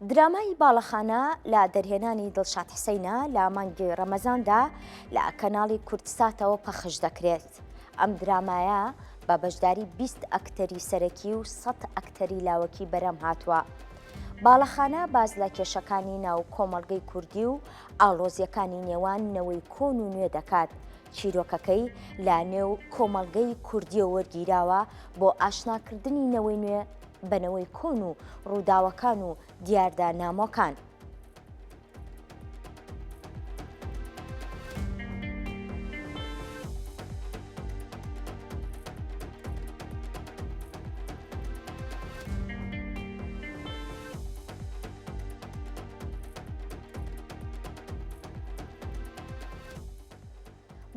درامای باڵەخانە لە دەرهێنانی دڵشاد حسەینە لە مانگی ڕەمەزاندا لە کەناڵی کورتساتەوە پەخش دەکرێت. ئەم درامایە بە بەشداری 20 ئەکتەری سەرەکی و 100 ئەکتەری لاوەکی بەرەم هاتووە. باڵەخانە باز لە کێشەکانی ناو کۆمەڵگەی کوردی و ئاڵۆزیەکانی نێوان نەوەی کۆن و نوێ دەکات. چیرۆکەکەی لا نێو کۆمەڵگەی کوردیە وەرگیراوە بۆ ئاشناکردنی نەوەی نوێ بەنەوەی کۆن و ڕووداوەکان و دیاردانامۆکان.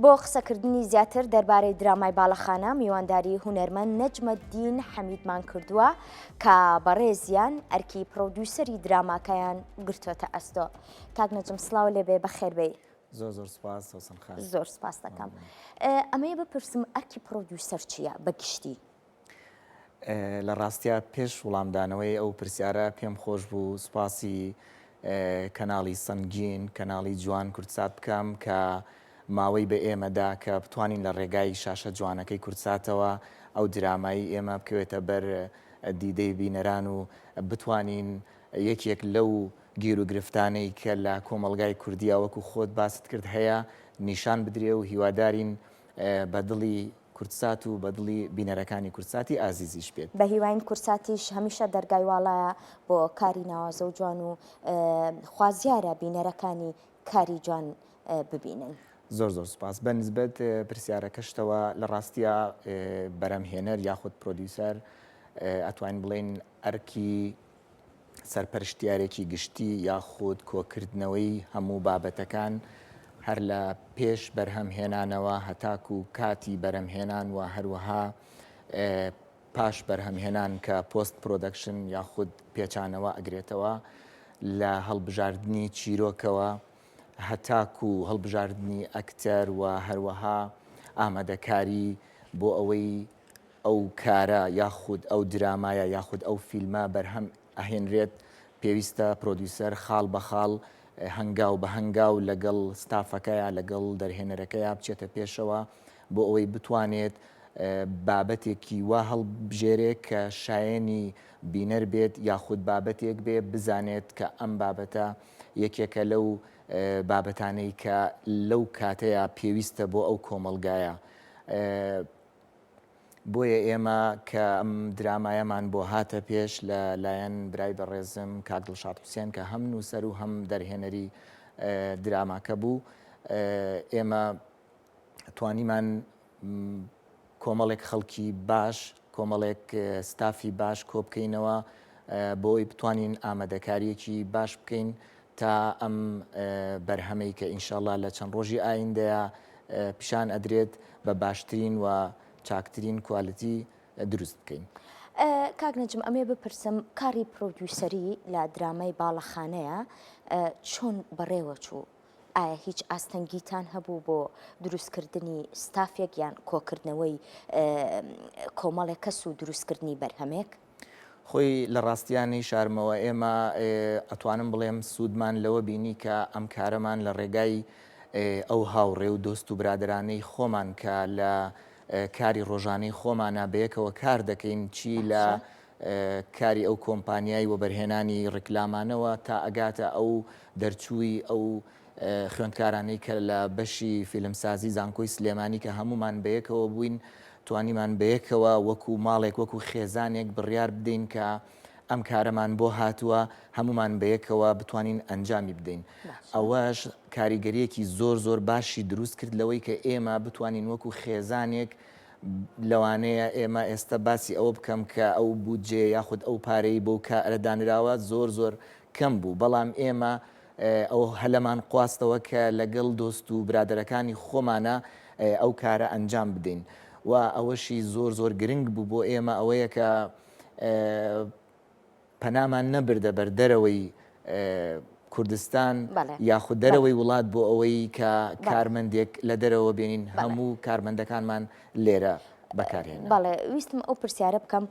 بۆ قسەکردنی زیاتر دەربارەی درامای باڵەخانە میوانداری هونەرمەند نەجمەدین حەمیدمان کردووە کە بەڕێزیان ئەرکی پرۆدیوسەری دراماکەیان گرتوۆتە ئەستۆ. کاک نەجم سڵاو لێبێ بەخێربێ. زۆر سوپاس حوسن خان. زۆر سوپاس دەکەم. ئەمەیە بپرسم ئەرکی پرۆدیوسەر چییە بەگشتی؟ لە ڕاستیە پێش وڵامدانەوەی ئەو پرسیارە پێم خۆش بوو سوپاسی کەناڵی سنگین کەناڵی جوان کورتسات بکەم کە ماوەی بە ئێمەدا کە بتوانین لە ڕێگای شاشە جوانەکەی کورتساتەوە ئەو درامایی ئێمە بکەوێتە بەر دیدەی بینەران و بتوانین یەکێک لەو گیر و گرفتانەی کە لە کۆمەڵگای کوردیا وەکو خۆت باست کرد هەیە نیشان بدرێ و هیوادارین بە دڵی کورتسات و بە دڵی بینەرەکانی کورتساتی ئازیزیش بێت. بە هیواین کورتساتیش هەمیشە دەرگای واڵایە بۆ کاری ناوازە و جوان و خوازیارە بینەرەکانی کاری جوان ببینن. زۆر سوپاس. بە نسبەت پرسیارەکەشتەوە لە ڕاستیە بەرەمهێنەر یاخود پرۆدیوسەر ئەتوانین بڵێن ئەرکی سەرپەرشتیارێکی گشتی یاخود کۆکردنەوەی هەموو بابەتەکان هەر لە پێش بەرهەمهێنانەوە هەتاکو و کاتی بەرهەمهێنان و هەروەها پاش بەرهەمهێنان کە پۆست پرۆدەکشن یاخود پێچانەوە ئەگرێتەوە لە هەڵبژاردننی چیرۆکەوە هەتاکو و هەڵبژاردننی ئەکتەر و هەروەها ئامادەکاری بۆ ئەوەی ئەو کارە یاخود ئەو درامایە یاخود ئەو فیلمە بەرهەم ئەهێنرێت پێویستە پرۆدیوسەر خاڵ بە خاڵ هەنگاو بە هەنگاو لەگەڵ ستافەکەیە لەگەڵ دەرهێنەرەکەیە بچێتە پێشەوە بۆ ئەوەی بتوانێت بابەتێکی وا هەڵبژێرێت کە شایەنی بینەر بێت یاخود بابەتێک بێ بزانێت کە ئەم بابەتە یەکێکە لەو بابەتانەی کە لەو کاتەیە پێویستە بۆ ئەو کۆمەڵگایە. بۆیە ئێمە کە ئەم درامایەمان بۆ هاتە پێش لە لایەن برای بەڕێزم کاک دڵشاد حوسێن کە هەم نووسەر و هەم دەرهێنەری دراماکە بوو ئێمە توانیمان کۆمەڵێک خەڵکی باش کۆمەڵێک ستافی باش کۆ بکەینەوە بۆی بتوانین ئامادەکاریەکی باش بکەین تا ئەم بەرهەمەی کە ئینشاءڵڵا لە چەند ڕۆژی ئایندەیە پیشان ئەدرێت بە باشترین و چاکترین کوالیتی دروست بکەین. کاک نەجم ئەمێ بپرسم کاری پرۆدیوسەری لە درامای باڵەخانەیە چۆن بەڕێوە چوو؟ ئایا هیچ ئاستەنگیتان هەبوو بۆ دروستکردنی ستافێک یان کۆکردنەوەی کۆمەڵێک کەس و دروستکردنی بەرهەمێک؟ خۆی لە ڕاستیانی شارمەوە ئێمە ئەتوانم بڵێم سوودمان لەوە بینی کە ئەم کارەمان لە ڕێگای ئەو هاوڕێ و دۆست و برادرانەی خۆمان کە لە کاری ڕۆژانەی خۆمانە بەیەکەوە کار دەکەین چی لە کاری ئەو کۆمپانیای وەبەرهێنانی ڕیکلامانەوە تا ئەگاتە ئەو دەرچووی ئەو خوێندکارانەی کە لە بەشی فیلمسازی زانکۆی سلێمانی کە هەمومان بەیەکەوە بووین توانیمان بەیەکەوە وەکو ماڵێک وەکو خێزانێک بڕیار بدەین کە ئەم کارەمان بۆ هاتووە هەمومان بەیەکەوە بتوانین ئەنجامی بدەین. ئەوەش کاریگەریەکی زۆر باشی دروست کرد لەوەی کە ئێمە بتوانین وەکو خێزانێک لەوانەیە ئێمە ئێستا باسی ئەوە بکەم کە ئەو بودجێ یاخود ئەو پارەی بۆ کارەدانراوە زۆر کەم بوو بەڵام ئێمە ئەو هەلەمان خواستەوە کە لەگەڵ دۆست و برادەرەکانی خۆمانە ئەو کارە ئەنجام بدەین و ئەوەشی زۆر گرنگ بوو بۆ ئێمە ئەوەیە کە پەنامان نەبردە بەردەرەوەی کوردستان یاخود دەرەوەی وڵات بۆ ئەوەی کە کارمەندێک لە دەرەوە بێنین هەموو کارمەندەکانمان لێرە بەکارهێنا. بەڵێ ویستم ئەو پرسیارە بکەم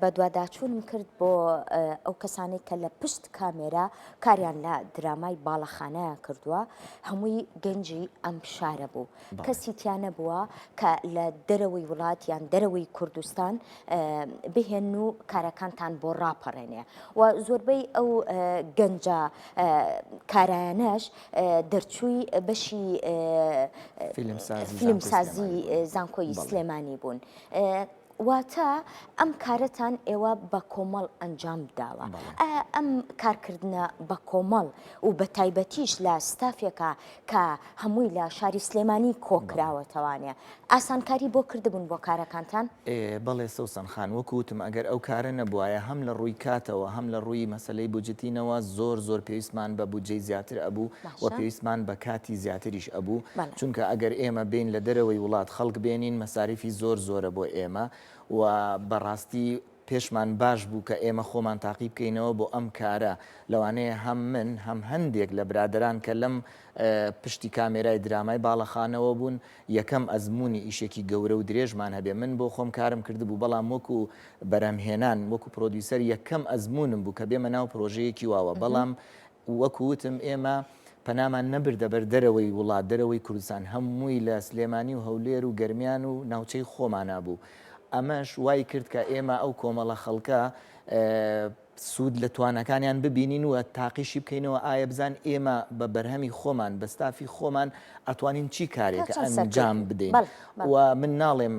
بە دوواداچوونم کرد بۆ ئەو کەسانێک کە لە پشت کامێرا کاریان لە درامای باڵەخانەیە کردووە هەمووی گەنجی ئەم شارە بوو کەسی تیانە بووە کە لە دەرەوەی وڵات یان دەرەوەی کوردستان بهێن و کارەکانتان بۆ ڕاپەڕێنێ و زۆربەی ئەو گەنجە کارایانەش دەرچووی بەشی فیلمسازی زانکۆی سلێمانی بوون. واتە ئەم کارەتان ئێوە بە کۆمەڵ ئەنجام داوە ئەم کارکردنە بە کۆمەڵ و بە تایبەتیش لە ستافێکە کە هەمووی لە شاری سلێمانی کۆکراوەتەوانێ ئاسانکاری بۆ کردبوون بۆ کارەکانتان؟ بەڵێ سەوسن خان وەکوتم ئەگەر ئەو کارە نەبووایە هەم لە ڕووی کاتەوە هەم لە ڕووی مەسلەی بودجەتینەوە زۆر پێویستمان بە بودجەی زیاتر ئەبوو و پێویستمان بە کاتی زیاتریش ئەبوو چونکە ئەگەر ئێمە بین لە دەرەوەی وڵات خەڵک بێنین مەساریفی زۆرە بۆ ئێمە و بەڕاستی پێشمان باش بوو کە ئێمە خۆمان تاقی بکەینەوە بۆ ئەم کارە لەوانەیە هەم من هەم هەندێک لە برادران کە لەم پشتی کامێرای درامای باڵەخانەوە بوون یەکەم ئەزمموی ئیشێکی گەورە و درێژمان هەبێ من بۆ خۆم کارم کردبوو بەڵام وەکو بەرەمهێنان وەکو پرۆدیوسەر یەکەم ئەزممونم بوو کە بێمە ناو پرۆژەیەکی واوە بەڵام وەکووتم ئێمە پەنامان نەبردە بەر دەرەوەی وڵات دەرەوەی کوردستان هەمووی لە سلێمانی و هەولێر و گەرمیان و ناوچەی خۆمانە بوو. ئەمەش وای کرد کە ئێمە ئەو کۆمەڵە خەڵکە سوود لە توانەکانیان ببینین و تاقیشی بکەینەوە ئایا بزان ئێمە بە بەرهەمی خۆمان بە ستافی خۆمان ئەتوانین چی کارێکە ئەنجام بدەین و من ناڵێم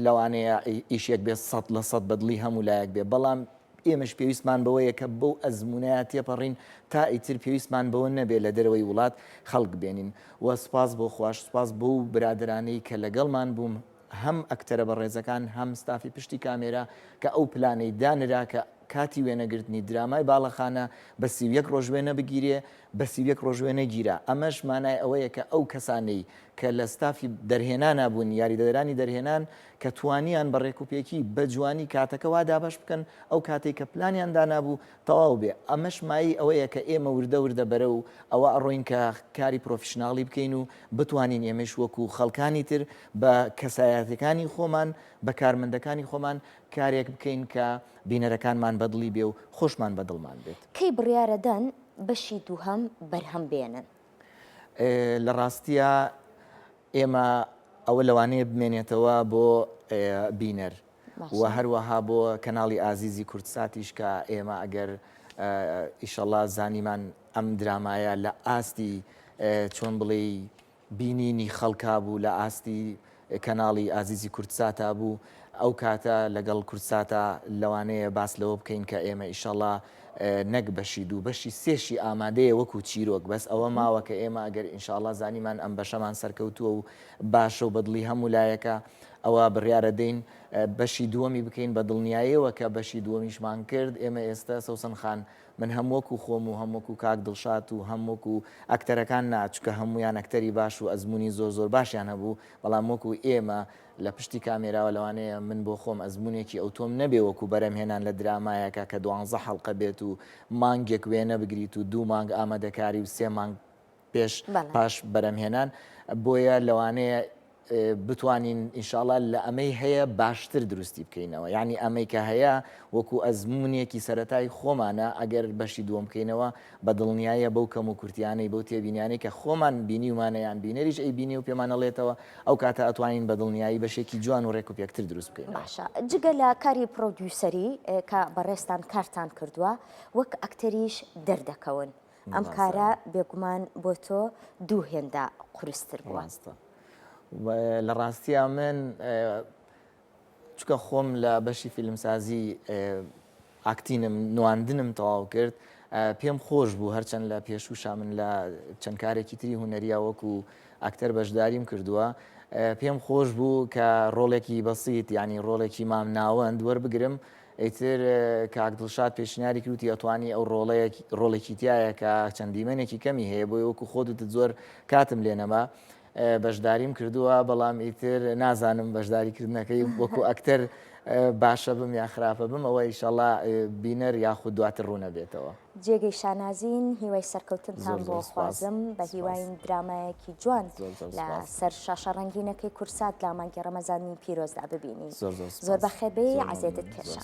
لەوانەیە ئیشێک بێ 100% بەدڵی هەموو لایەک بێ بەڵام ئێمەش پێویستمان بەوەیە کە بەو ئەزمونەیە تێپەڕین تا ئیتر پێویستمان بەوە نەبێ لە دەرەوەی وڵات خەڵک بێنین و سپاس بۆ خوش سپاس بۆ برادرانەی کە لەگەڵمان بووم هەم ئەکتەرە بەڕێزەکان هەم ستافی پشتی کامێرا کە ئەو پلانەی دانرا کە کاتی وێنەگرتنی درامای باڵەخانە بە 31 ڕۆژ وێنە بگیرێ بە 31 ڕۆژ وێنە گیرە ئەمەش مانای ئەوەیە کە ئەو کەسانەی کە لە ستافی دەرهێنان بوون یاریدەدەرانی دەرهێنان کە توانیان بە ڕێکوپێکی بە جوانی کاتەکە وا دابش بکەن ئەو کاتێک کە پلانیان دانابوو تەواو بێ ئەمەش مایی ئەوەیە کە ئێمە وردە بەرە و ئەوە ئەڕۆین کە کاری پرۆفشناڵی بکەین و بتوانین ئێمەش وەکو خەڵکانی تر بە کەسایەتەکانی خۆمان بە کارمەندەکانی خۆمان کارێک بکەین کە بینەرەکانمان بەدڵی بێ و خۆشمان بەدڵمان بێت. کەی بڕیارەدەن بەشی دووهەم بەرهەم بێنن؟ لە ڕاستیە ئێمە ئەوە لەوانەیە بمێنێتەوە بۆ بینەر و هەروەها بۆ کەناڵی ئازیزی کورتساتیش کە ئێمە ئەگەر ئیشەڵا زانیمان ئەم درامایە لە ئاستی چۆن بڵێ بینینی خەڵکا بوو لە ئاستی کەناڵی ئازیزی کورتساتە بوو ئەو کاتە لەگەڵ کورتساتە لەوانەیە باس لەوە بکەین کە ئێمە ئیشەڵا نەک بەشی دوو بەشی سێشی ئامادەیە وەکو چیرۆک بەس ئەوە ماوە کە ئێمە ئەگەر ئینشاءڵڵا زانیمان ئەم بەشەمان سەرکەوتووە و باشە و بەدڵی هەموو لایەکە ئەوە بڕیارە دەین بەشی دووەمی بکەین بە دڵنیاییەوە کە بەشی دووەمیشمان کرد ئێمە ئێستا سەوسن خان من هەمووەکو خۆم و هەمووەکو کاک دڵشات و هەمووەکو ئەکتەرەکان ناچکە هەمویان ئەکتەری باش و ئەزمموی زۆر باشیان هەبوو بەڵام وەکو ئێمە لە پشتی کامێراوە لەوانەیە من بۆ خۆم ئەزمموونێکی ئەو تۆم نەبێ وەکو بەرەمهێنان لە درامایەکە کە 12 حەڵقە بێت و مانگێک وێنە بگریت و 2 مانگ ئامادەکاری و 3 مانگ پێش پاش بەرەمهێنان بۆیە لەوانەیە بتوانین ئینشاءڵڵا لە ئەمەی هەیە باشتر دروستی بکەینەوە یعنی ئەمەی کە هەیە وەکو ئەزمموونێکی سەرەتای خۆمانە ئەگەر بەشی دووەم بکەینەوە بە دڵنیایە بەو کەم و کورتیانەی بەو تێبینیانەی کە خۆمان بینی ومانەیان بینەریش ئەی بینی و پێمانەڵێتەوە ئەو کاتە ئەتوانین بە دڵنیایی بەشێکی جوان و ڕێک و پێکتر دروست بکەین. باشە جگە لە کاری پرۆدیوسەری کە بەڕێستان کارتان کردووە وەک ئەکتەریش دەردەکەون ئەم کارە بێگومان بۆ تۆ دوو هێندە قورستر بووە. لە ڕاستیە من چکە خۆم لە بەشی فیلمسازی ئاکتینم نواندنم تەواو کرد پێم خۆش بوو هەرچەند لە پێشوشا من لە چەند کارێکی تری هوەریە وەکو ئاکتەر بەشداریم کردووە پێم خۆش بوو کە ڕۆڵێکی بەسیط ینی ڕۆڵێکی مام ناوەند وەربگرم ئیتر کاک دڵشاد پێشنیاری کردوتی ئەتوانی ئەو ڕۆڵێکی تایە کە چەندیمەنێکی کەمی هەیە بۆی وەکو خۆت زۆر کاتم لێ نەما بەشداریم کردووە بەڵام ئیتر نازانم بەشداریکردنەکەی وەکو ئەکتەر باشە بم یا خراپە بم ئەوە ئیشەڵا بینەر یاخود دواتر ڕوونە بێتەوە. جێگەی شانازین هیوای سەرکەوتنتان بۆ زۆر خوازم بە هیوای درامایەکی جوان لە سەر شاشە ڕەنگینەکەی کورسات لە مانگی ڕەمەزانی پیرۆزدا ببینین. زۆر بەخێبەی عەزێتت کێشە.